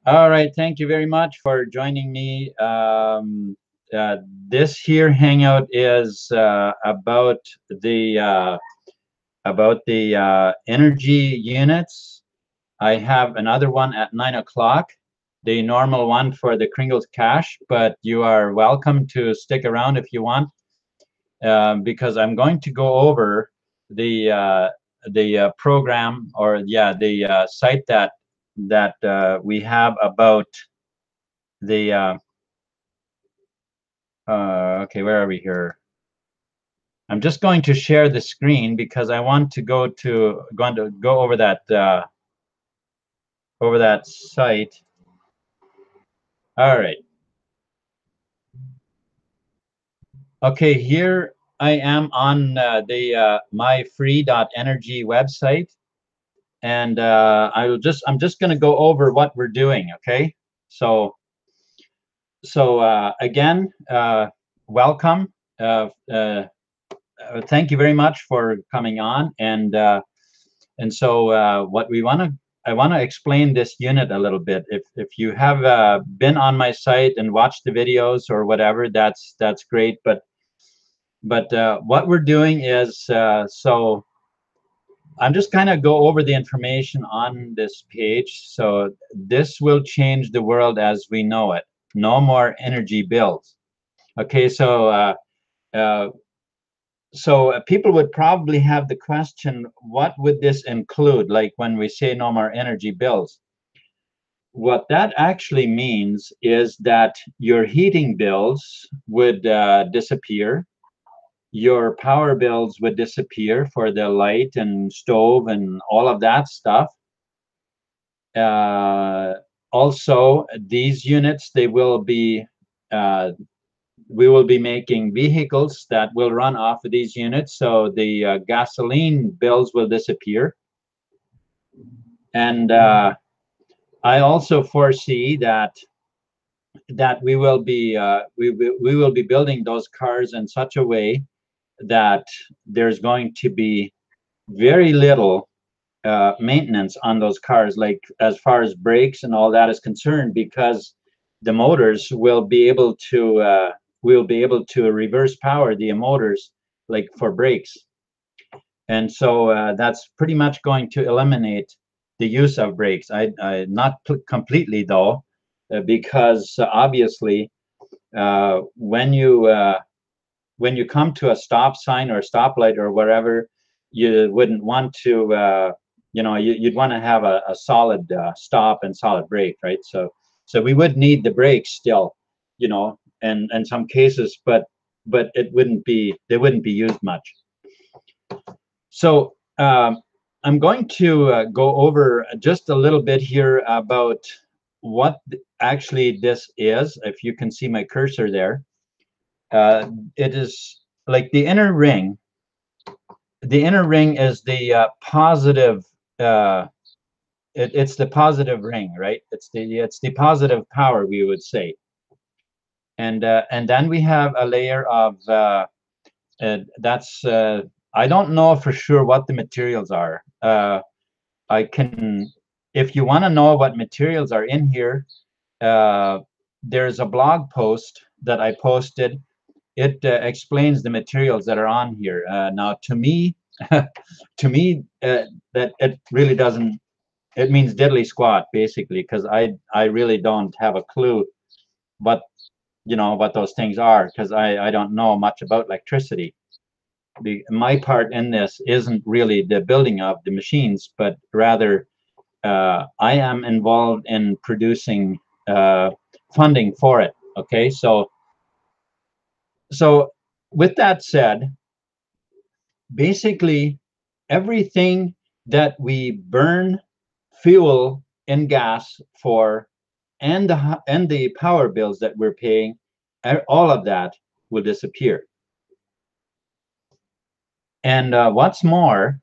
All right, thank you very much for joining me. Uh, this here hangout is about the energy units. I have another one at 9 o'clock, the normal one for the Kringles Cash, but you are welcome to stick around if you want, because I'm going to go over the program, or yeah, the site that we have about the okay, where are we here? I'm just going to share the screen because I want to go over that site. All right. Okay, here I am on the myfree.energy website, and I'm just going to go over what we're doing. Okay, so again, welcome. Thank you very much for coming on, and so what we want to I want to explain this unit a little bit. If you have been on my site and watched the videos or whatever, that's great. But what we're doing is so I'm just kind of go over the information on this page. So this will change the world as we know it. No more energy bills. Okay, uh, people would probably have the question, what would this include? Like when we say no more energy bills, what that actually means is that your heating bills would disappear. Your power bills would disappear for the light and stove and all of that stuff. Uh, Also, these units, uh, we will be making vehicles that will run off of these units, so the gasoline bills will disappear. And I also foresee that we will be building those cars in such a way that there's going to be very little maintenance on those cars, like as far as brakes and all that is concerned, because the motors will be able to reverse power the motors, like for brakes. And so that's pretty much going to eliminate the use of brakes. Not completely though, because obviously uh, when you uh, when you come to a stop sign or a stoplight or wherever, you wouldn't want to you'd want to have a solid stop and solid brake, right? So we would need the brakes still, and in some cases, but they wouldn't be used much. So I'm going to go over just a little bit here about what actually this is. If you can see my cursor there, it is like the inner ring. The inner ring is the positive. Uh, it's the positive ring, right? It's the positive power, we would say. And then we have a layer of that's I don't know for sure what the materials are. I can, if you want to know what materials are in here, uh, there's a blog post that I posted. It explains the materials that are on here. Now, to me, that it really doesn't. It means diddly squat, basically, because I really don't have a clue what what those things are, because I don't know much about electricity. My part in this isn't really the building of the machines, but rather I am involved in producing funding for it. Okay, so with that said, basically everything that we burn fuel and gas for, and the power bills that we're paying, all of that will disappear. And what's more,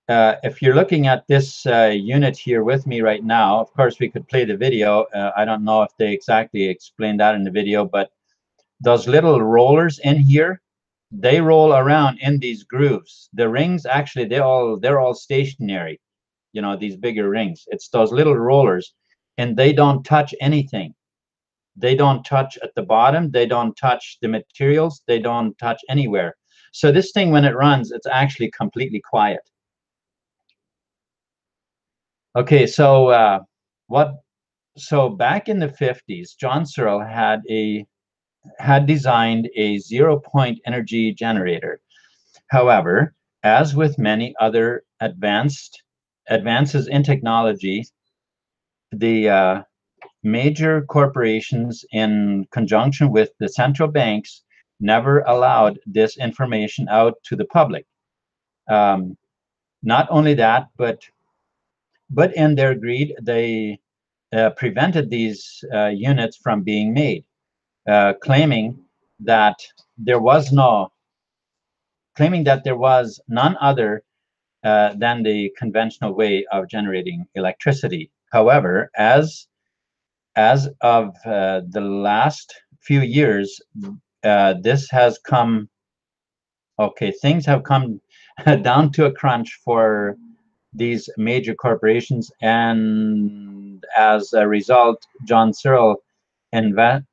if you're looking at this unit here with me right now, of course we could play the video. I don't know if they exactly explained that in the video, but those little rollers in here, they roll around in these grooves. The rings, actually, they're all stationary. These bigger rings. It's those little rollers. and they don't touch anything. They don't touch at the bottom. They don't touch the materials. They don't touch anywhere. So this thing, when it runs, it's actually completely quiet. Okay, so so back in the 50s, John Searle had designed a 0-point energy generator. However, as with many other advances in technology, the major corporations, in conjunction with the central banks, never allowed this information out to the public. Not only that, but in their greed, they prevented these units from being made, claiming that there was none other than the conventional way of generating electricity. However, as of the last few years, this has come. Okay, things have come down to a crunch for these major corporations, and as a result, John Searle's invention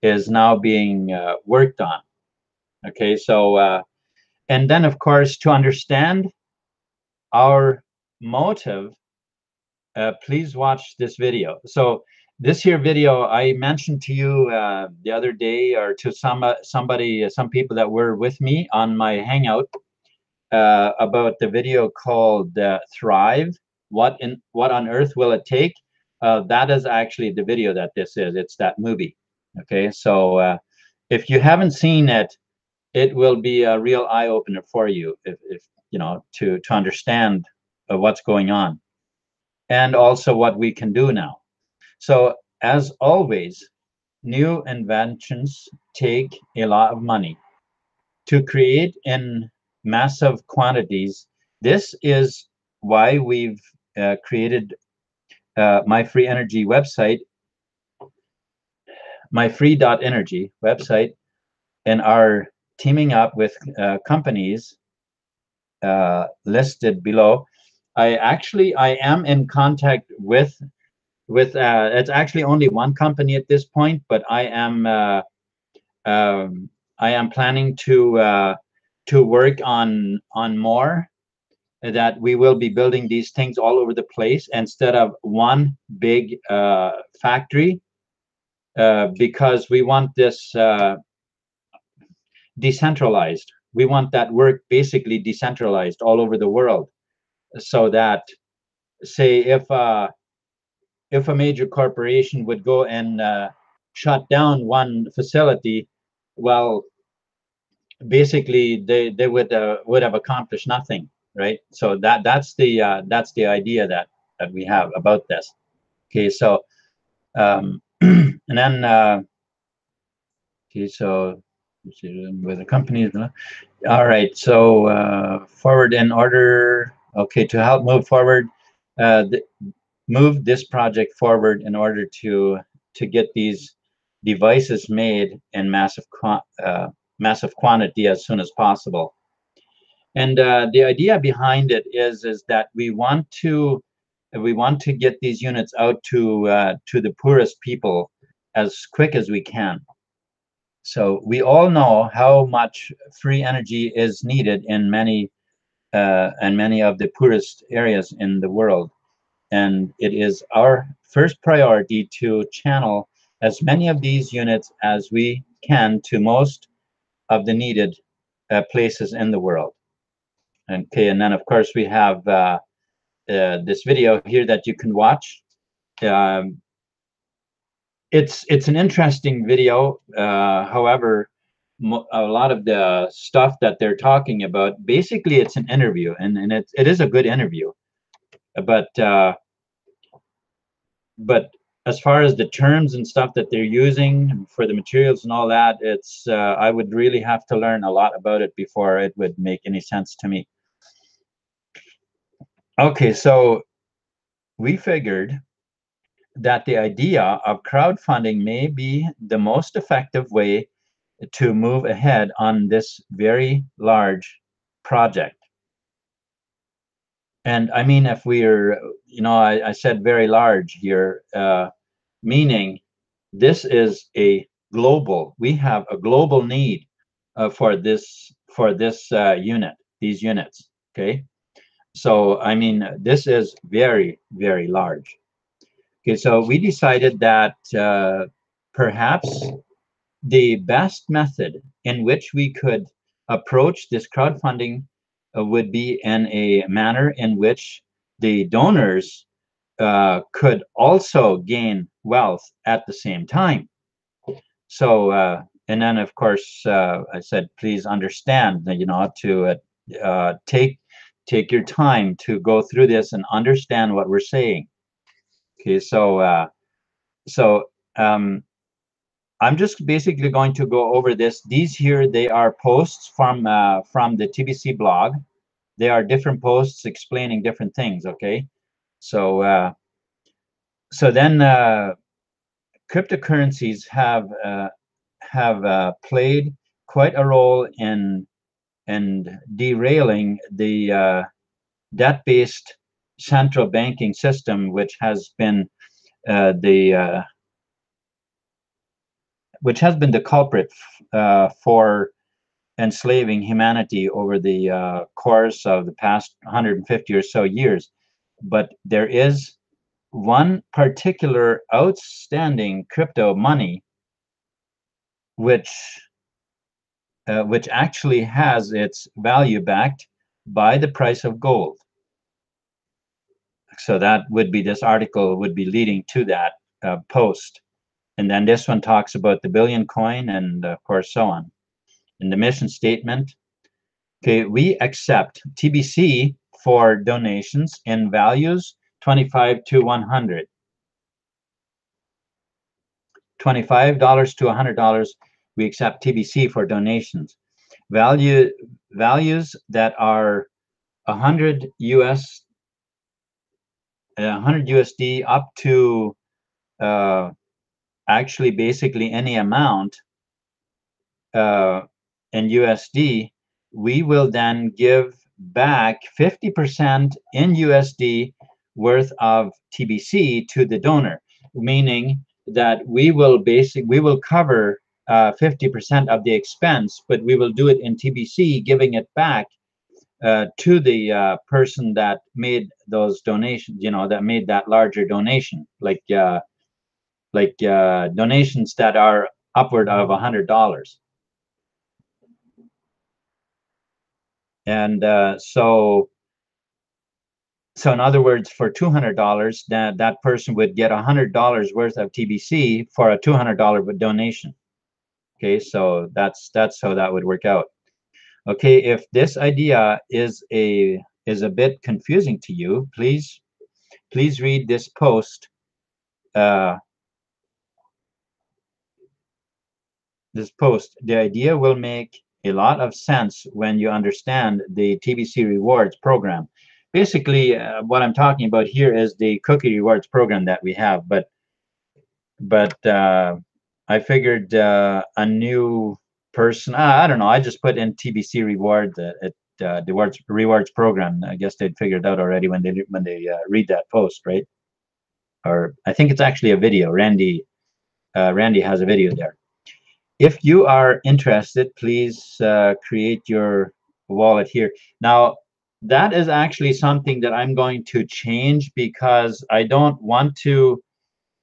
is now being worked on. Okay, so and then, of course, to understand our motive, please watch this video. So this here video I mentioned to you the other day, or to some people that were with me on my Hangout, about the video called Thrive. What on earth will it take? That is actually the video that this is. It's that movie. Okay, so if you haven't seen it, it will be a real eye opener for you, if you know, to understand what's going on, and also what we can do now. So as always, new inventions take a lot of money to create in massive quantities. This is why we've created my free energy website, my free.energy website, and are teaming up with companies listed below. I am in contact with it's actually only one company at this point, but I am planning to work on more, that we will be building these things all over the place instead of one big factory, because we want this decentralized. We want that work basically decentralized all over the world, so that, say, if a major corporation would go and shut down one facility, well, basically they would have accomplished nothing, right? So that's the idea that we have about this. Okay, so and then okay, so with the companies. All right, so forward in order. Okay, to help move forward, move this project forward in order to get these devices made in massive quantity as soon as possible. And the idea behind it is that we want to get these units out to the poorest people as quick as we can. So we all know how much free energy is needed in many of the poorest areas in the world. And it is our first priority to channel as many of these units as we can to most of the needed places in the world. Okay, and then of course we have this video here that you can watch. It's an interesting video. However, a lot of the stuff that they're talking about, basically it's an interview, and it is a good interview, but as far as the terms and stuff that they're using for the materials and all that, it's I would really have to learn a lot about it before it would make any sense to me. Okay, so we figured that the idea of crowdfunding may be the most effective way to move ahead on this very large project. And I mean, if we're, I said very large here, meaning this is a global. We have a global need for this unit, these units. Okay, so I mean, this is very, very large. Okay, so we decided that perhaps the best method in which we could approach this crowdfunding would be in a manner in which the donors could also gain wealth at the same time. So, and then of course, I said, please understand that, to take your time to go through this and understand what we're saying. Okay, so I'm just basically going to go over this. These here, they are posts from the TBC blog. They are different posts explaining different things. Okay, so so then cryptocurrencies have played quite a role in derailing the debt-based central banking system, the which has been the culprit for enslaving humanity over the course of the past 150 or so years. But there is one particular outstanding crypto money which which actually has its value backed by the price of gold. So that would be, this article would be leading to that post. And then this one talks about the billion coin, and of course so on. In the mission statement, okay, we accept TBC for donations in values 25 to 100. $25 to $100, we accept TBC for donations. Values that are 100 USD up to actually basically any amount in USD, we will then give back 50% in USD worth of TBC to the donor, meaning that we will cover 50% of the expense, but we will do it in TBC, giving it back to the person that made those donations, that made that larger donation, like donations that are upward of $100. And so in other words, for $200, that person would get $100 worth of TBC for a $200 donation. Okay, so that's how that would work out. Okay, if this idea is a bit confusing to you, please read this post. The idea will make a lot of sense when you understand the TBC rewards program. Basically, what I'm talking about here is the cookie rewards program that we have, but I figured a new person, I don't know, I just put in TBC reward, the rewards program. I guess they'd figured it out already when they read that post, right? Or I think it's actually a video. Randy has a video there. If you are interested, please create your wallet here. Now, that is actually something that I'm going to change because I don't want to.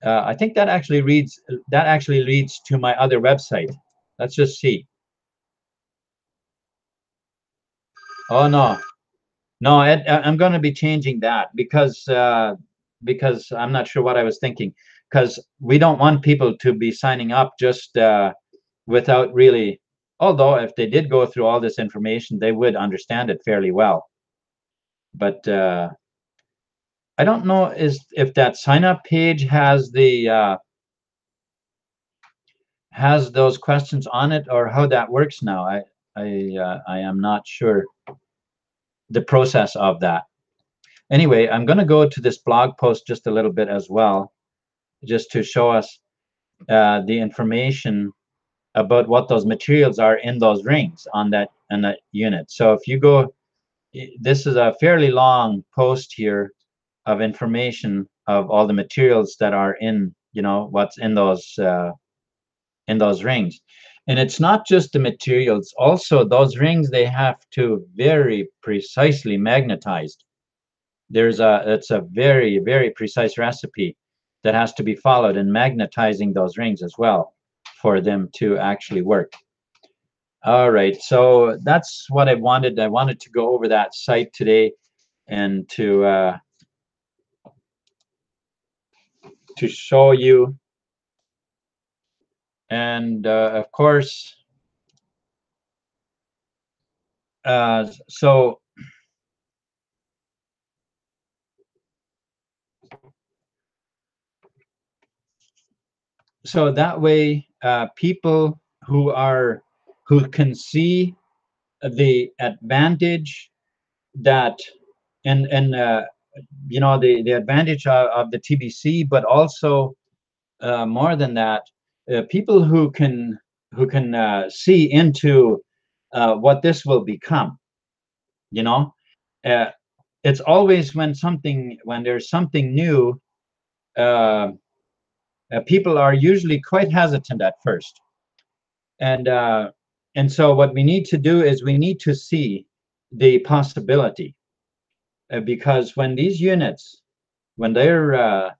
I think that actually leads to my other website. Let's just see. Oh no, I'm going to be changing that because I'm not sure what I was thinking. Because we don't want people to be signing up just without really. Although if they did go through all this information, they would understand it fairly well. But I don't know if that sign up page has has those questions on it, or how that works now. I am not sure the process of that. Anyway, I'm going to go to this blog post just a little bit as well, just to show us the information about what those materials are in those rings on that unit. So if you go this is a fairly long post here of information of all the materials that are in, what's in those rings. And it's not just the materials, also those rings, they have to very precisely magnetized. It's a very, very precise recipe that has to be followed in magnetizing those rings as well for them to actually work. All right, so that's what I wanted. I wanted to go over that site today and to show you. And of course, so that way, people who can see the advantage that, and the advantage of the TBC, but also more than that, people who can see into what this will become. Uh, it's always when there's something new, people are usually quite hesitant at first, and so what we need to do is we need to see the possibility, because when these units, when they're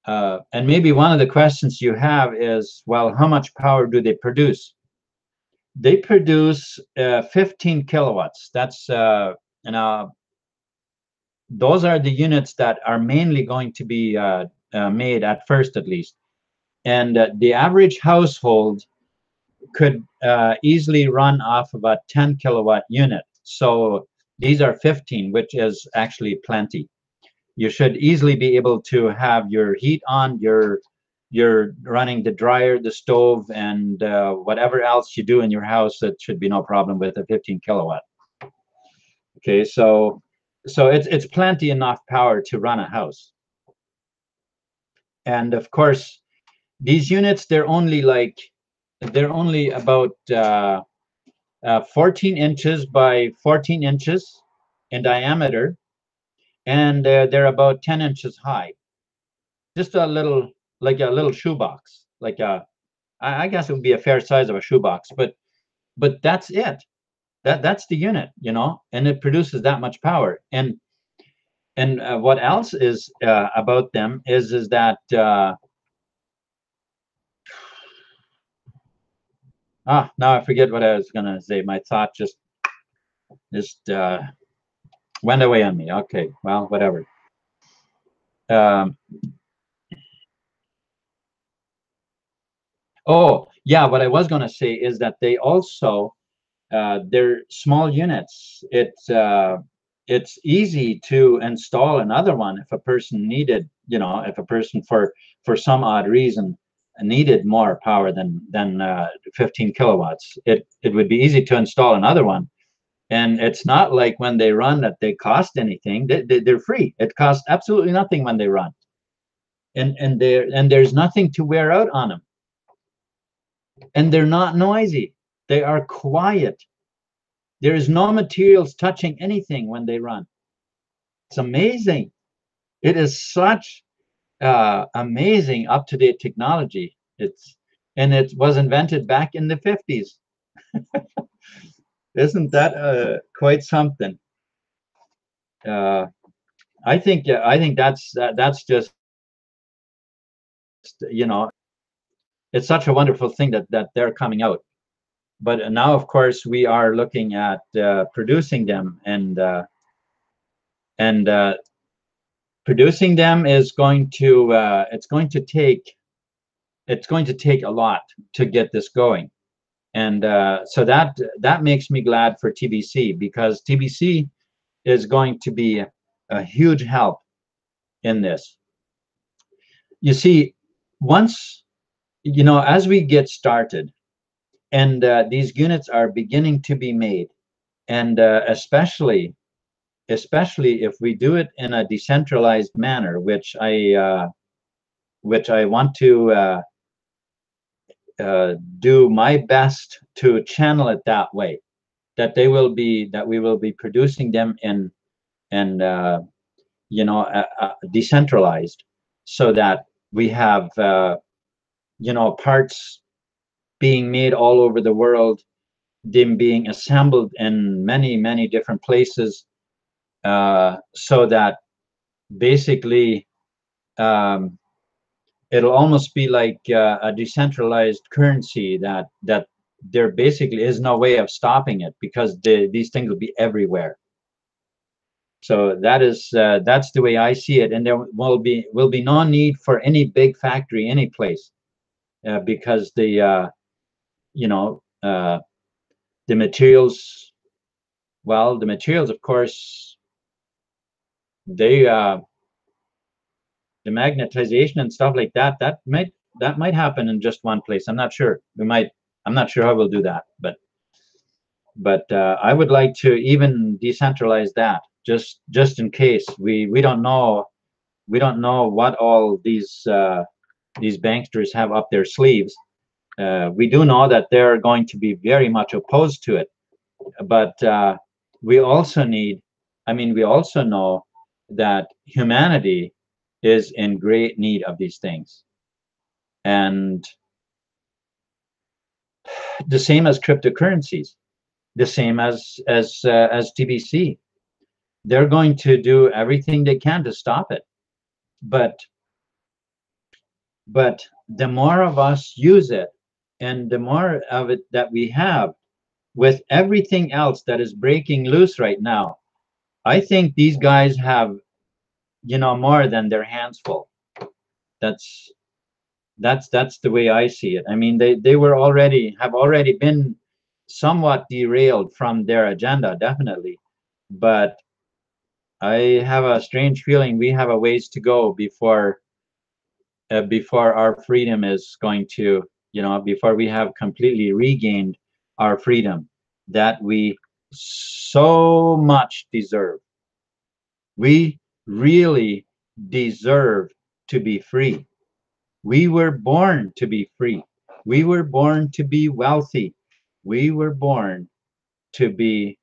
and maybe one of the questions you have is, well, how much power do they produce? They produce 15 kilowatts. That's those are the units that are mainly going to be made at first, at least. And the average household could easily run off about 10 kilowatt unit. So these are 15, which is actually plenty. You should easily be able to have your heat on, you're running the dryer, the stove, and whatever else you do in your house. That should be no problem with a 15 kilowatt. Okay, so it's plenty enough power to run a house. And of course, these units, they're only about 14 inches by 14 inches in diameter, and they're about 10 inches high. Just a little, like a little shoebox, I guess it would be a fair size of a shoebox, but that's it. That's the unit, and it produces that much power. And what else is about them is that now I forget what I was gonna say. My thought just went away on me. Okay, well, whatever. Oh yeah, what I was gonna say is that they also, they're small units. It's easy to install another one if a person needed, if a person for some odd reason needed more power than 15 kilowatts. It would be easy to install another one, and it's not like when they run that they cost anything. They're free. It costs absolutely nothing when they run, and there's nothing to wear out on them, and they're not noisy. They are quiet. There is no materials touching anything when they run. It's amazing. It is such amazing up-to-date technology. And it was invented back in the 50s. Isn't that quite something? I think that's just, it's such a wonderful thing that they're coming out. But now, of course, we are looking at producing them, and producing them is going to it's going to take a lot to get this going. And so that makes me glad for TBC, because TBC is going to be a huge help in this. You see, once, as we get started, and these units are beginning to be made, and especially if we do it in a decentralized manner, which I want to do my best to channel it that way. that we will be producing them in and decentralized, so that we have parts being made all over the world, them being assembled in many different places, so that basically it'll almost be like a decentralized currency that there basically is no way of stopping it, because these things will be everywhere. So that's the way I see it, and there will be no need for any big factory any place, because the materials, well, the materials, of course, they the magnetization and stuff like that, that might happen in just one place. I'm not sure. I'm not sure how we'll do that, but I would like to even decentralize that, just in case. We don't know what all these banksters have up their sleeves. We do know that they're going to be very much opposed to it, but we also know that humanity is in great need of these things. And the same as cryptocurrencies, the same as TBC. They're going to do everything they can to stop it. But the more of us use it, and the more of it that we have, with everything else that is breaking loose right now, I think these guys have more than their hands full. That's the way I see it. I mean, they have already been somewhat derailed from their agenda, definitely, but I have a strange feeling we have a ways to go before our freedom is going to, before we have completely regained our freedom that we so much deserve. We really deserve to be free. We were born to be free. We were born to be wealthy. We were born to be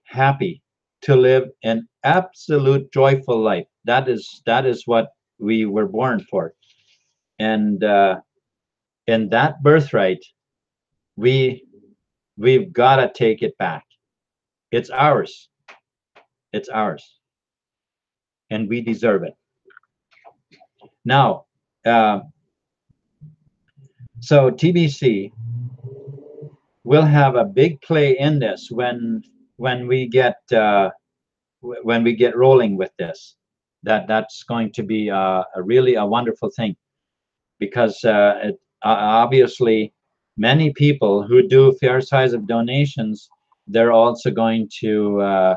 happy, to live an absolute joyful life. That is what we were born for. And in that birthright, we've got to take it back. It's ours. It's ours, and we deserve it. Now, so TBC will have a big play in this when we get rolling with this. That's going to be a really wonderful thing, because obviously many people who do fair size of donations, they're also going to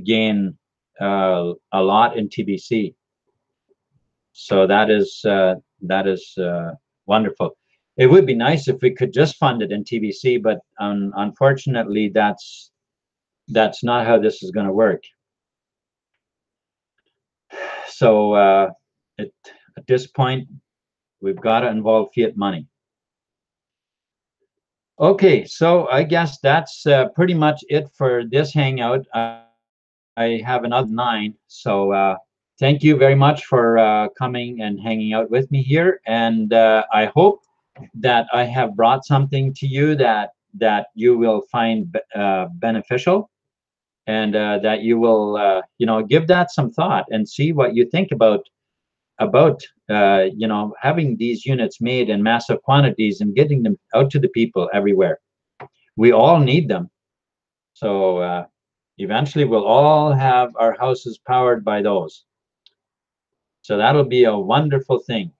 gain a lot in TBC. So that is wonderful. It would be nice if we could just fund it in TBC, but unfortunately, that's not how this is going to work. So at this point, we've got to involve fiat money. Okay, so I guess that's pretty much it for this hangout. I have another 9, so thank you very much for coming and hanging out with me here, and I hope that I have brought something to you that you will find beneficial, and that you will give that some thought and see what you think about having these units made in massive quantities and getting them out to the people everywhere. We all need them. So eventually we'll all have our houses powered by those. So that'll be a wonderful thing.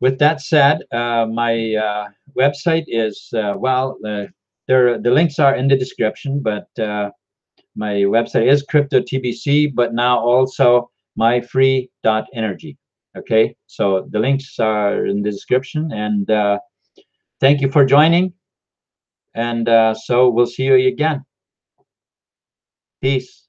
With that said, my website is, the links are in the description, but my website is CryptoTBC, but now also myfree.energy. Okay, so the links are in the description, and thank you for joining, and so we'll see you again. Peace.